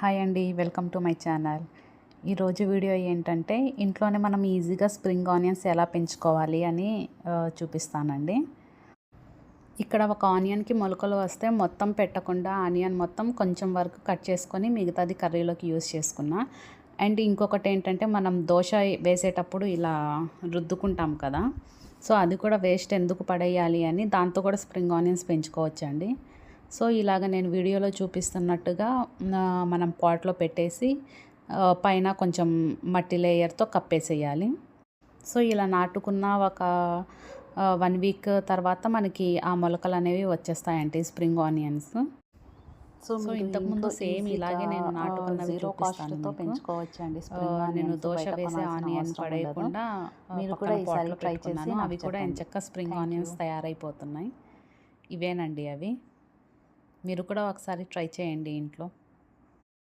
Hi అండి, welcome to my channel. ఈరోజు video ఏంటంటే ఇంట్లోనే మనం ఈజీగా స్ప్రింగ్ ఆనియన్స్ ఎలా పెంచుకోవాలి అని చూపిస్తానండి. ఇక్కడ ఒక ఆనియన్కి మొలకలు వస్తే మొత్తం పెట్టకుండా ఆనియన్ మొత్తం కొంచెం వరకు కట్ చేసుకొని మిగతాది కర్రీలోకి యూస్ చేసుకున్నా. అండ్ ఇంకొకటి ఏంటంటే మనం దోశ వేసేటప్పుడు ఇలా రుద్దుకుంటాం కదా, సో అది కూడా వేస్ట్ ఎందుకు పడేయాలి అని దాంతో కూడా స్ప్రింగ్ ఆనియన్స్ పెంచుకోవచ్చండి. సో ఇలాగ నేను వీడియోలో చూపిస్తున్నట్టుగా మనం పాట్లో పెట్టేసి పైన కొంచెం మట్టి లేయర్తో కప్పేసేయాలి. సో ఇలా నాటుకున్న ఒక 1 వీక్ తర్వాత మనకి ఆ మొలకలు అనేవి వచ్చేస్తాయండి స్ప్రింగ్ ఆనియన్స్. సో ఇంతకుముందు సేమ్ ఇలాగే నేను నాటుకున్నవి చూపిస్తాను పెంచుకోవచ్చండి. నేను దోశ వేసే ఆనియన్ పడేయకుండా మీరు కూడా ఈసారి ట్రై చేసి అవి కూడా ఎంచక్క స్ప్రింగ్ ఆనియన్స్ తయారైపోతున్నాయి. ఇవేనండి అవి. మీరు కూడా ఒకసారి ట్రై చేయండి ఇంట్లో.